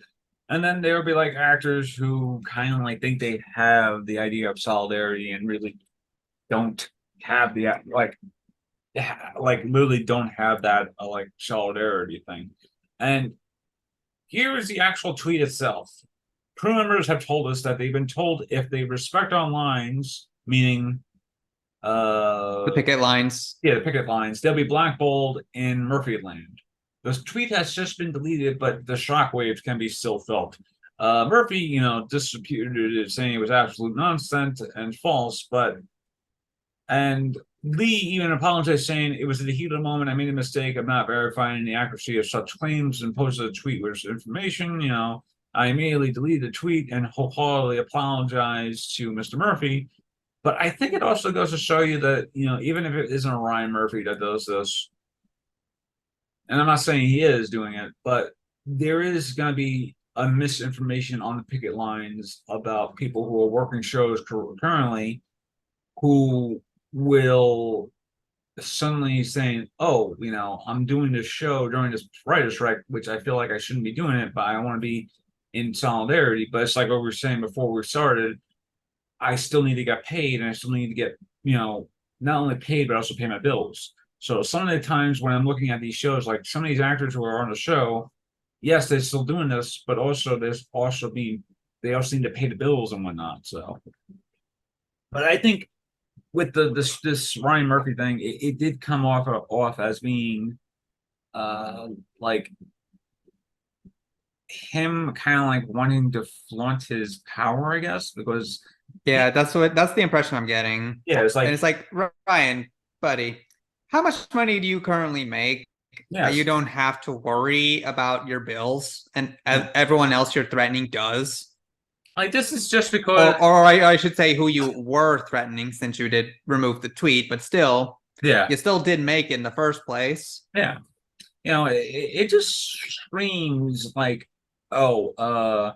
And then there will be like actors who kind of like think they have the idea of solidarity and really don't have the like literally don't have that like solidarity thing. And here is the actual tweet itself. Crew members have told us that they've been told if they respect our lines, meaning The picket lines. yeah, the picket lines, they'll be blackballed in Murphyland. This tweet has just been deleted, but the shockwaves can be still felt. Murphy, disputed it, saying it was absolute nonsense and false, and Lee even apologized, saying it was in the heat of the moment. I made a mistake of not verifying the accuracy of such claims and posted a tweet with information. I immediately deleted the tweet and wholeheartedly apologized to Mr. Murphy. But I think it also goes to show you that, even if it isn't Ryan Murphy that does this, and I'm not saying he is doing it, but there is going to be a misinformation on the picket lines about people who are working shows currently who will suddenly saying, "Oh, I'm doing this show during this writer's strike, which I feel like I shouldn't be doing it, but I want to be in solidarity." But it's like what we were saying before we started. I still need to get paid, and I still need to get not only paid but also pay my bills. So some of the times when I'm looking at these shows, like some of these actors who are on the show, yes, they're still doing this, but also they also need to pay the bills and whatnot. So, but I think with this Ryan Murphy thing, it did come off as being uh like him kind of like wanting to flaunt his power, I guess, because Yeah, that's the impression I'm getting. yeah, it's And like it's like, Ryan, buddy, how much money do you currently make that you yes, don't have to worry about your bills and yeah. everyone else you're threatening does? Like this is just because Or I should say who you were threatening since you did remove the tweet, but still, yeah, you still did make it in the first place. yeah. It just screams like, oh,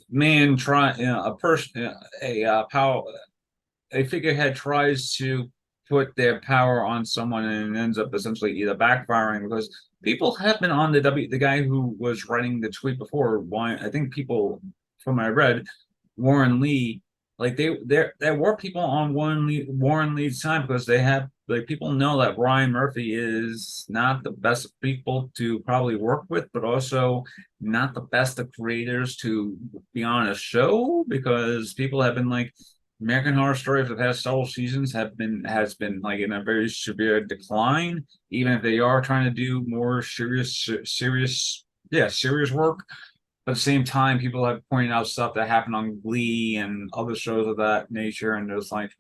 man, try, a person, a figurehead tries to put their power on someone and ends up essentially either backfiring because people have been on the guy who was writing the tweet before. Why I think people from I read Warren Lee, like there were people on Warren Lee's side because they have like people know that Ryan Murphy is not the best people to probably work with, but also not the best of creators to be on a show because people have been like American Horror Story for the past several seasons has been like in a very severe decline. Even if they are trying to do more serious work, But at the same time, people have pointed out stuff that happened on Glee and other shows of that nature, and it's like,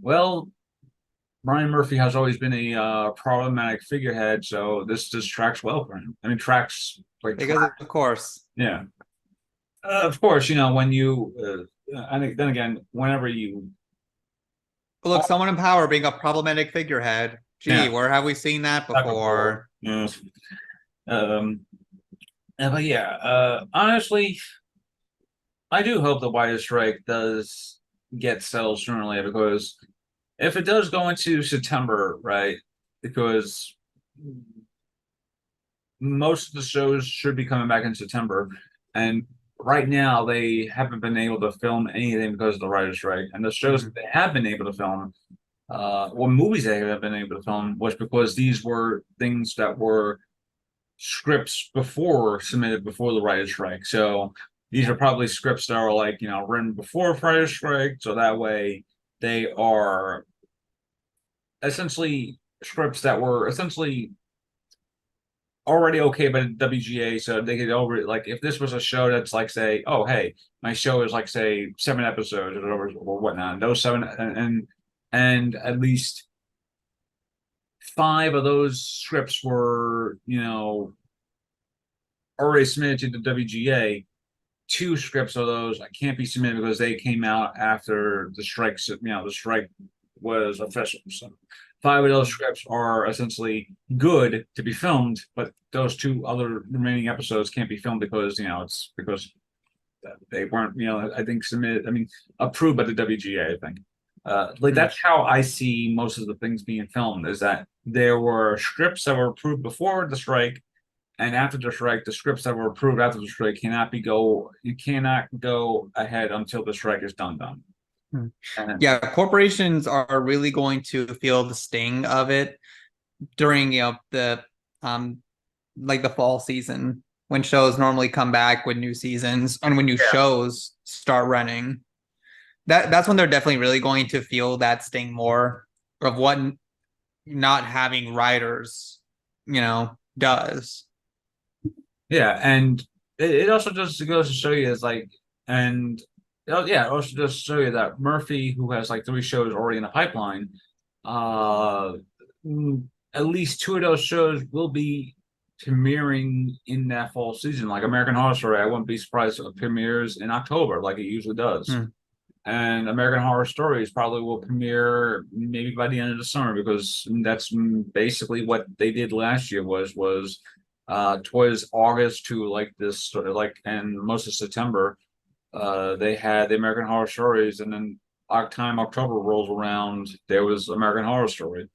well, Brian Murphy has always been a problematic figurehead, so this just tracks well for him. I mean, tracks like because of course. yeah. Of course, you know when you, and then again, whenever you, Look, someone in power being a problematic figurehead. Gee, yeah, where have we seen that that before, before? yeah. Um, but yeah, honestly, I do hope the Wire Strike does get settled sooner or later because if it does go into September, right? Because most of the shows should be coming back in September, and right now they haven't been able to film anything because of the writer's strike. And the shows that they have been able to film, or movies they have been able to film, was because these were things that were scripts before submitted before the writer's strike. So these are probably scripts that are like written before writer's strike, so that way they are essentially scripts that were essentially already okay by the WGA, so they could over like if this was a show that's like say, oh hey, my show is like say 7 episodes or whatnot. Those seven and at least five of those scripts were already submitted to the WGA. Two scripts of those I can't be submitted because they came out after the strike. The strike was official. So five of those scripts are essentially good to be filmed, but those two other remaining episodes can't be filmed because it's because they weren't I think submitted. I mean approved by the WGA. I think. Like that's how I see most of the things being filmed is that there were scripts that were approved before the strike and after the strike, the scripts that were approved after the strike you cannot go ahead until the strike is done. And Yeah, corporations are really going to feel the sting of it during the um like the fall season when shows normally come back with new seasons and when new yeah, shows start running. That's when they're definitely really going to feel that sting more of what not having writers, does. yeah, and it also just goes to show you is like, and oh yeah, it also just show you that Murphy, who has like 3 shows already in the pipeline, uh, at least 2 of those shows will be premiering in that fall season. Like American Horror Story, I wouldn't be surprised if it premieres in October, like it usually does. Hmm. And American Horror Stories probably will premiere maybe by the end of the summer because that's basically what they did last year was towards August to like this like and most of September they had the American Horror Stories and then time October rolls around there was American Horror Story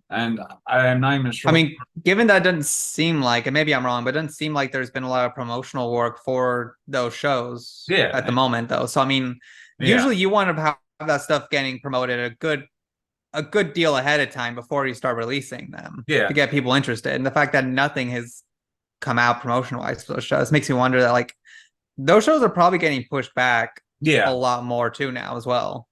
and I am not even I sure. mean, given that it doesn't seem like, and maybe I'm wrong, but it doesn't seem like there's been a lot of promotional work for those shows at the Yeah, moment, though. So I mean, yeah, usually you want to have that stuff getting promoted a good deal ahead of time before you start releasing them yeah, to get people interested. And the fact that nothing has come out promotion wise for those shows makes me wonder that like those shows are probably getting pushed back a yeah. lot more too now as well.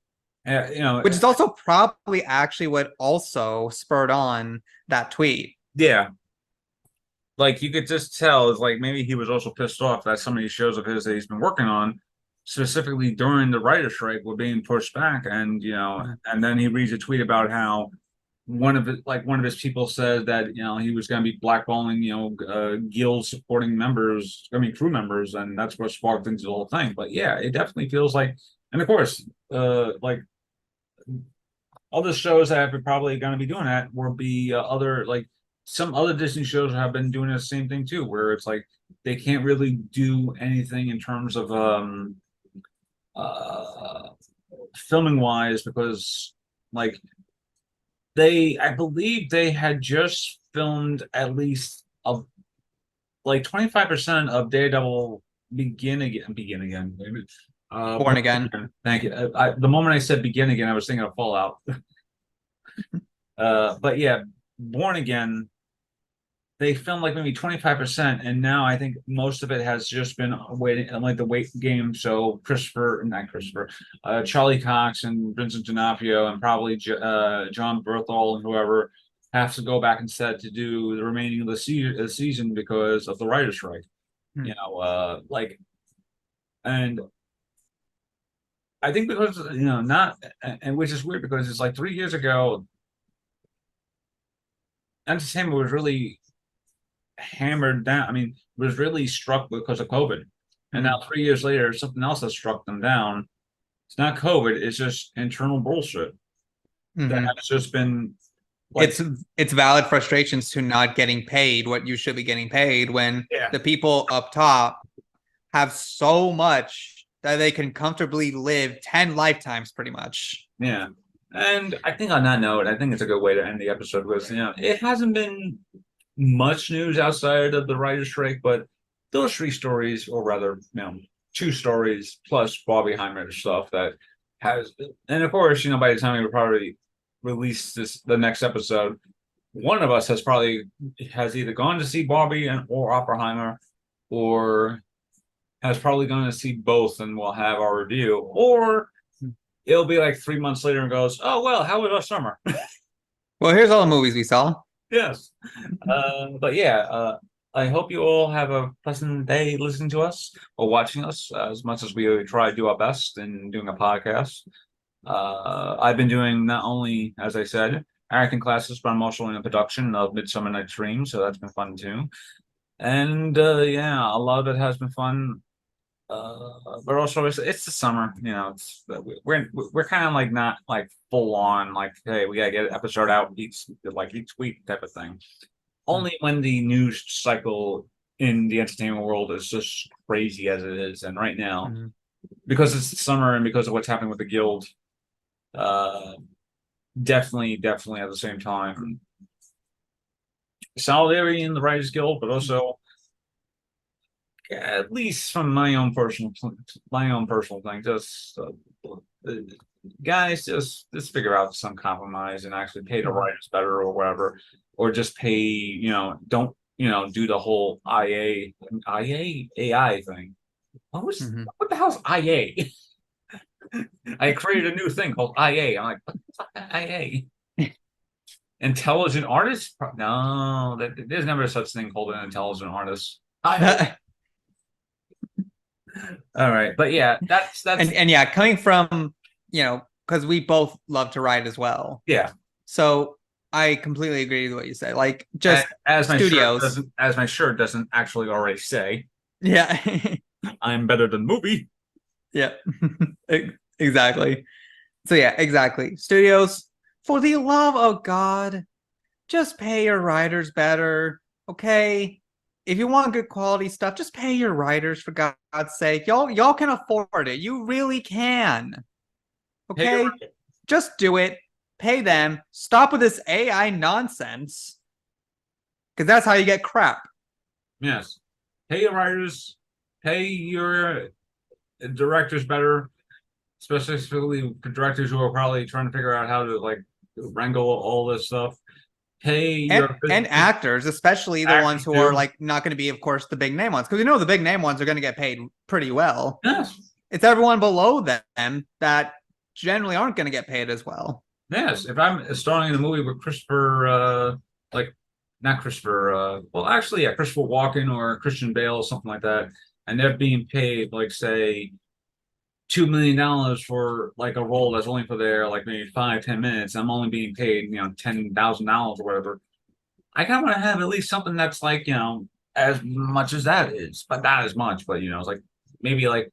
You know, Which is also probably actually what also spurred on that tweet. yeah. Like you could just tell, it's like maybe he was also pissed off that some of these shows of his that he's been working on, specifically during the writer's strike, were being pushed back. And and then he reads a tweet about how one of his people said that he was going to be blackballing guild supporting members, I mean crew members, and that's what sparked into the whole thing. But yeah, it definitely feels like, and of course, like other shows that are probably going to be doing that will be other like some other Disney shows have been doing the same thing too, where it's like they can't really do anything in terms of uh filming wise because like I believe they had just filmed at least of like 25% of Daredevil begin again maybe Born again. thank you the moment I said begin again I was thinking of Fallout. But yeah, Born Again, they filmed like maybe 25%, and now I think most of it has just been waiting like the wait game. So not Christopher, Charlie Cox and Vincent D'Onofrio, and probably John Berthol and whoever have to go back instead to do the remaining of the season because of the writer's strike. Hmm. Like And I think because not, and which is weird because it's like 3 years ago, entertainment was really hammered down. I mean, was really struck because of COVID. And now Mhm. 3 years later, something else has struck them down. It's not COVID, it's just internal bullshit that Mhm. has just been like, It's valid frustrations to not getting paid what you should be getting paid when yeah, the people up top have so much that they can comfortably live 10 lifetimes pretty much. yeah. And I think on that note, I think it's a good way to end the episode because, it hasn't been much news outside of the writer's strike, but those three stories, or rather, two stories plus Barbieheimer stuff that has, and of course, by the time we probably release the next episode, one of us has either gone to see Barbie or Oppenheimer, or has probably gone to see both, and we'll have our review, or it'll be like 3 months later and goes, oh well, how was our summer? Well, here's all the movies we saw. Yes. But yeah, I hope you all have a pleasant day listening to us or watching us as much as we try to do our best in doing a podcast. I've been doing not only, as I said, acting classes, but I'm also in a production of Midsummer Night's Dream, so that's been fun too. And yeah, a lot of it has been fun. But also it's the summer, we're kind of like not like full on like, hey, we gotta get an episode out each week type of thing. Only when the news cycle in the entertainment world is just crazy as it is, and right now, Mhm. because it's the summer and because of what's happening with the guild, uh, definitely at the same time, solidarity in the Writers Guild, but also at least from my own personal thing, just guys, just figure out some compromise and actually pay the Mhm. writers better or whatever, or just pay, don't do the whole IA AI thing. Mhm. What the hell's IA? I created a new thing called IA. I'm like, what's IA? Intelligent artist? No, there's never such thing called an intelligent artist. I hope. All right, but yeah, that's And yeah, coming from, because we both love to write as well. yeah. So I completely agree with what you said. Like A- just As my shirt studios. doesn't, as my shirt doesn't actually already say, Yeah. I'm better than movie. Yeah. Exactly. So yeah, exactly. Studios, for the love of God, just pay your writers better. Okay. If you want good quality stuff, just pay your writers for God's sake. Y'all can afford it. You really can. Pay your Okay? Just do it. Pay them. Stop with this AI nonsense. Because that's how you get crap. yes, pay your writers, pay your directors better, specifically for directors who are probably trying to figure out how to like wrangle all this stuff. Pay your And actors, especially the ones actors who are too. like not going to be, of course, the big name ones. Because the big name ones are going to get paid pretty well. Yes, It's everyone below them that generally aren't going to get paid as well. yes. If I'm starring in a movie with Christopher, like not Christopher, well, actually, yeah, Christopher Walken or Christian Bale or something like that, and they're being paid like say $2 million for like a role that's only for their like maybe 5-10 minutes. I'm only being paid $10,000 or whatever. I kind of want to have at least something that's like as much as that is, but not as much. But it's like maybe like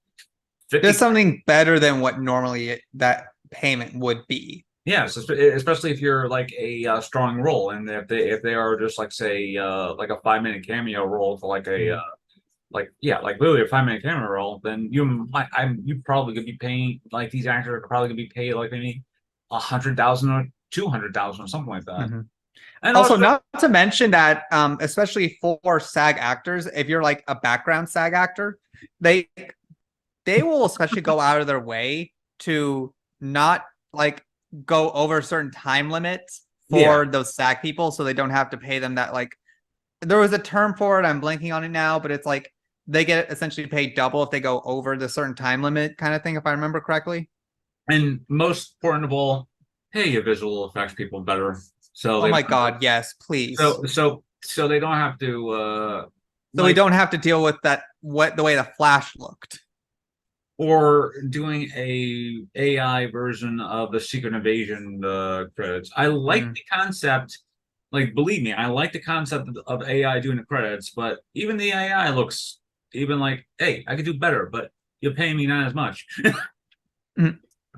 There's 50. something better than what normally that payment would be. Yes, especially if you're like a strong role, and if they are just like say like a 5 minute cameo role for like a like yeah, like literally a 5 minute camera roll, then you probably could be paying like these actors are probably gonna be paid like maybe 100,000 or 200,000 or something like that. Mm-hmm. And Also, also, not to mention that, especially for SAG actors, if you're like a background SAG actor, they they will especially go out of their way to not like go over certain time limits yeah, for those SAG people, so they don't have to pay them that like. There was a term for it. I'm blanking on it now, but it's like they get essentially paid double if they go over the certain time limit, kind of thing, if I remember correctly. and most important of all, pay your visual effects people better, so Oh they my don't God, yes, please. so they don't have to So we like don't have to deal with that, what the way the Flash looked. or doing a AI version of the Secret Invasion credits. I like the concept. Like, believe me, I like the concept of AI doing the credits, but even the AI looks even like, hey, I could do better, but you're paying me not as much.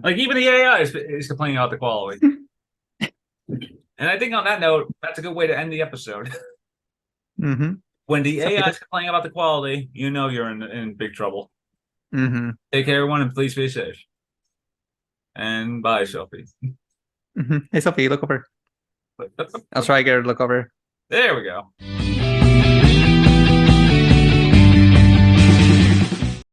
Like even the AI is complaining about the quality. And I think on that note, that's a good way to end the episode. When the So, AI is complaining about the quality, you know you're in big trouble. mm-hmm. Take care, everyone, and please be safe. And bye, Sophie. Hey, Sophie, look over. I'll try to get her to look over. There we go.